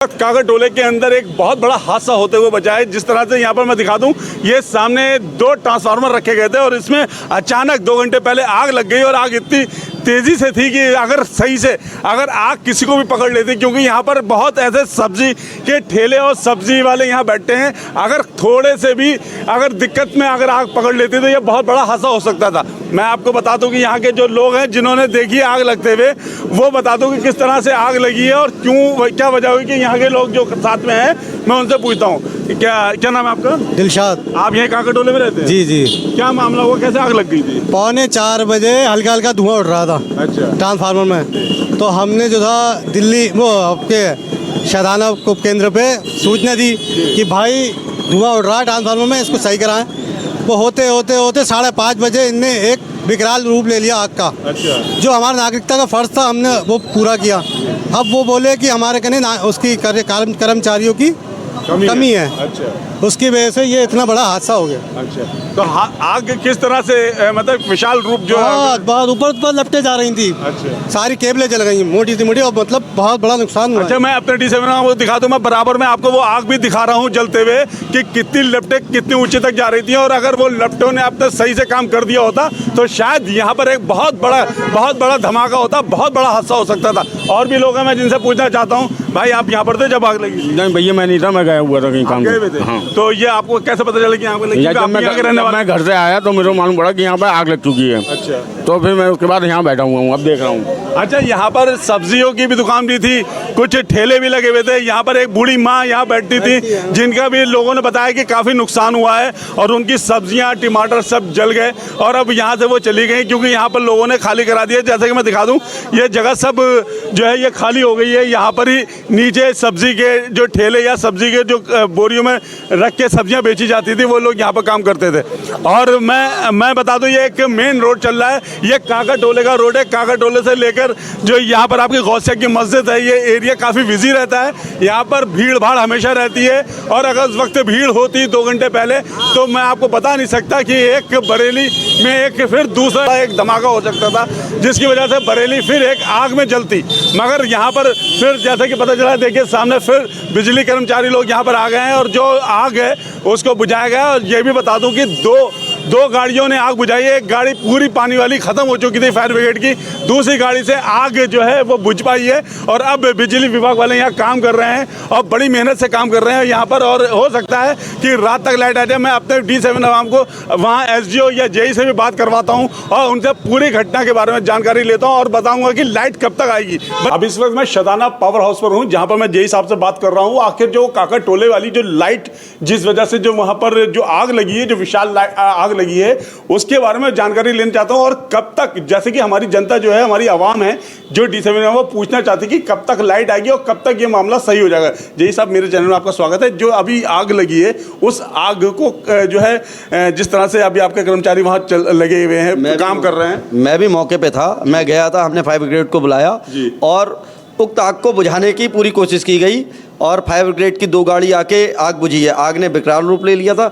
कागरटोले के अंदर एक बहुत बड़ा हादसा होते हुए बचा है। जिस तरह से यहाँ पर मैं दिखा दूं, ये सामने 2 ट्रांसफार्मर रखे गए थे और इसमें अचानक 2 घंटे पहले आग लग गई और आग इतनी तेज़ी से थी कि अगर सही से अगर आग किसी को भी पकड़ लेती, क्योंकि यहाँ पर बहुत ऐसे सब्जी के ठेले और सब्जी वाले यहाँ बैठते हैं, अगर थोड़े से भी अगर दिक्कत में अगर आग पकड़ लेती तो ये बहुत बड़ा हादसा हो सकता था। मैं आपको बता दूं कि यहाँ के जो लोग हैं जिन्होंने देखी आग लगते हुए, वो बता दूं कि किस तरह से आग लगी है और क्यों, क्या वजह हुई कि यहाँ के लोग जो साथ में हैं, मैं उनसे पूछता हूँ। क्या नाम है आपका? दिलशाद। आप यहाँ कागरटोले में रहते हैं? जी जी। क्या मामला हुआ, कैसे आग लग गई थी? 3:45 बजे हल्का हल्का धुआं उठ रहा था। अच्छा। ट्रांसफार्मर में, तो हमने जो था दिल्ली वो आपके शादाना उप केंद्र पे सूचना दी कि भाई धुआं उठ रहा है ट्रांसफार्मर में, इसको सही कराएं। वो होते होते 5:30 बजे इनने एक विकराल रूप ले लिया आग का। अच्छा। जो हमारा नागरिकता का फर्ज था हमने वो पूरा किया। अब वो बोले कि हमारे कने उसकी कर्मचारियों की कमी है। अच्छा। उसकी वजह से ये इतना बड़ा हादसा हो गया। अच्छा। तो आग किस तरह से मतलब विशाल रूप जो है बहुत ऊपर लपटे जा रही थी। अच्छा। सारी केबलें जल गई मोटी सी मोटी और मतलब बहुत बड़ा नुकसान हुआ। अच्छा, मैं अपने D7 वो दिखा दूं, मैं बराबर में आपको वो आग भी दिखा रहा हूँ जलते हुए कि कितनी लपटें कितनी ऊंचे तक जा रही थी। और अगर वो लपटों ने अपने सही से काम कर दिया होता तो शायद यहाँ पर एक बहुत बड़ा धमाका होता, बहुत बड़ा हादसा हो सकता था। और भी लोग हैं, मैं जिनसे पूछना चाहता हूँ। भाई, आप यहाँ पर थे जब आग लगी? नहीं भैया, मैं नहीं था, मैं गया हुआ था कहीं काम पे। हाँ। तो ये आपको कैसे पता चला कि यहाँ पे लगी? जब मैं घर से आया तो मुझे मालूम पड़ा कि यहाँ पर आग लग चुकी है। अच्छा। तो फिर मैं उसके बाद यहाँ बैठा हुआ हूँ, अब देख रहा हूँ। अच्छा, यहाँ पर सब्जियों की भी दुकान भी थी, कुछ ठेले भी लगे हुए थे। यहाँ पर एक बूढ़ी माँ यहाँ बैठती थी, जिनका भी लोगों ने बताया कि काफ़ी नुकसान हुआ है और उनकी सब्जियाँ टमाटर सब जल गए और अब यहाँ से वो चली गई क्योंकि यहाँ पर लोगों ने खाली करा दिया। जैसे कि मैं दिखा दूँ, ये जगह सब जो है ये खाली हो गई है। यहाँ पर ही नीचे सब्जी के जो ठेले या सब्जी के जो बोरियों में रख के सब्जियाँ बेची जाती थी, वो लोग यहाँ पर काम करते थे। और मैं बता दूँ, ये एक मेन रोड चल रहा है, ये कागरटोले का रोड है। कागरटोले से लेकर जो यहाँ पर आपकी गौसिया की मस्जिद है, ये एरिया काफ़ी बिजी रहता है। यहाँ पर भीड़ भाड़ हमेशा रहती है और अगर उस वक्त भीड़ होती 2 घंटे पहले तो मैं आपको बता नहीं सकता कि एक बरेली में एक फिर दूसरा एक धमाका हो सकता था, जिसकी वजह से बरेली फिर एक आग में जलती। मगर यहाँ पर फिर जैसे कि पता चला, देखिए सामने फिर बिजली कर्मचारी लोग यहाँ पर आ गए हैं और जो आग है उसको बुझाया गया। और ये भी बता दूं कि दो गाड़ियों ने आग बुझाई है। एक गाड़ी पूरी पानी वाली ख़त्म हो चुकी थी फायर ब्रिगेड की, दूसरी गाड़ी से आग जो है वो बुझ पाई है और अब बिजली विभाग वाले यहाँ काम कर रहे हैं और बड़ी मेहनत से काम कर रहे हैं यहाँ पर। और हो सकता है कि रात तक लाइट आ जाए। मैं अपने D7 आवाम को वहाँ SGO या JE से भी बात करवाता हूँ और उनसे पूरी घटना के बारे में जानकारी लेता हूँ और बताऊँगा कि लाइट कब तक आएगी। अब इस वक्त मैं शादाना पावर हाउस पर हूँ, जहाँ पर मैं JE साहब से बात कर रहा हूँ। आखिर जो कागरटोले वाली जो लाइट, जिस वजह से जो वहाँ पर जो आग लगी है, जो विशाल आग लगी है, उसके बारे में जानकारी लेना चाहता हूँ। और कब तक, जैसे कि हमारी जनता जो है, हमारी आवाम है जो D7 में, वो पूछना चाहती कि कब तक लाइट आएगी और कब तक ये मामला सही हो जाएगा। JE साहब, मेरे चैनल में आपका स्वागत है। जो अभी आग लगी है, उस आग को जो है जिस तरह से अभी आपके कर्मचारी वहाँ लगे हुए हैं, काम कर रहे हैं। मैं भी मौके पे था, मैं गया था, हमने फायर ब्रिगेड को बुलाया और उक्त आग को बुझाने की पूरी कोशिश की गई और फायर ब्रिगेड की 2 गाड़ी आके आग बुझी है। आग ने विकराल रूप ले लिया था।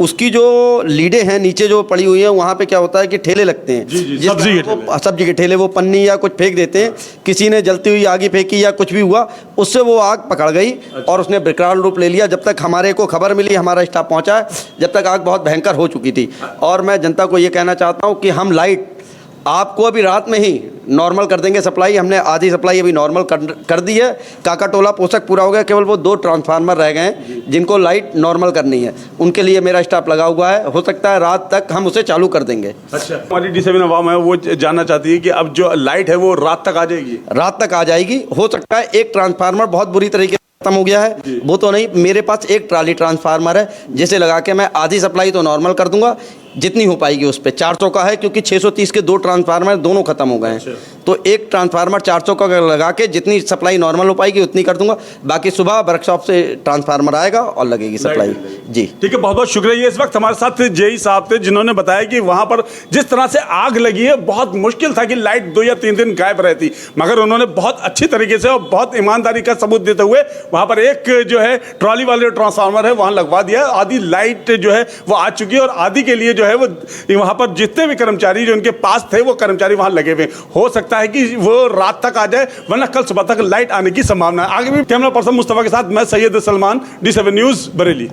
उसकी जो लीडें हैं नीचे जो पड़ी हुई है, वहाँ पे क्या होता है कि ठेले लगते हैं, सब्जी के ठेले, वो पन्नी या कुछ फेंक देते हैं। किसी ने जलती हुई आग फेंकी या कुछ भी हुआ, उससे वो आग पकड़ गई और उसने विकराल रूप ले लिया। जब तक हमारे को खबर मिली, हमारा स्टाफ पहुँचा है, जब तक आग बहुत भयंकर हो चुकी थी। और मैं जनता को ये कहना चाहता हूँ कि हम लाइट आपको अभी रात में ही नॉर्मल कर देंगे सप्लाई। हमने आधी सप्लाई अभी नॉर्मल कर दी है। काकाटोला पोषक पूरा हो गया, केवल वो 2 ट्रांसफार्मर रह गए हैं जिनको लाइट नॉर्मल करनी है। उनके लिए मेरा स्टाफ लगा हुआ है, हो सकता है रात तक हम उसे चालू कर देंगे। अच्छा, हमारी D7 आवाम है वो जानना चाहती है कि अब जो लाइट है वो रात तक आ जाएगी? रात तक आ जाएगी। हो सकता है एक ट्रांसफार्मर बहुत बुरी तरीके खत्म हो गया है, वो तो नहीं। मेरे पास एक ट्राली ट्रांसफार्मर है, जिसे लगा के मैं आधी सप्लाई तो नॉर्मल कर दूंगा जितनी हो पाएगी उस पर। 400 का है क्योंकि 630 के 2 ट्रांसफार्मर दोनों खत्म हो गए हैं। तो एक ट्रांसफार्मर 400 का लगा के जितनी सप्लाई नॉर्मल हो पाएगी उतनी कर दूंगा। बाकी सुबह वर्कशॉप से ट्रांसफार्मर आएगा और लगेगी सप्लाई। जी ठीक है, बहुत बहुत शुक्रिया। इस वक्त हमारे साथ JE साहब थे, जिन्होंने बताया कि वहाँ पर जिस तरह से आग लगी है, बहुत मुश्किल था कि लाइट 2 या 3 दिन गायब रहती, मगर उन्होंने बहुत अच्छी तरीके से और बहुत ईमानदारी का सबूत देते हुए वहाँ पर एक जो है ट्रॉली वाले ट्रांसफार्मर है वहाँ लगवा दिया। आधी लाइट जो है वो आ चुकी है और आधी के लिए जो है वो वहाँ पर जितने भी कर्मचारी जो उनके पास थे वो कर्मचारी वहाँ लगे हुए। हो सकता सकता है कि वो रात तक आ जाए, वरना कल सुबह तक लाइट आने की संभावना है। आगे भी कैमरा पर्सन मुस्तफा के साथ मैं सैयद सलमान, D7 न्यूज़ बरेली।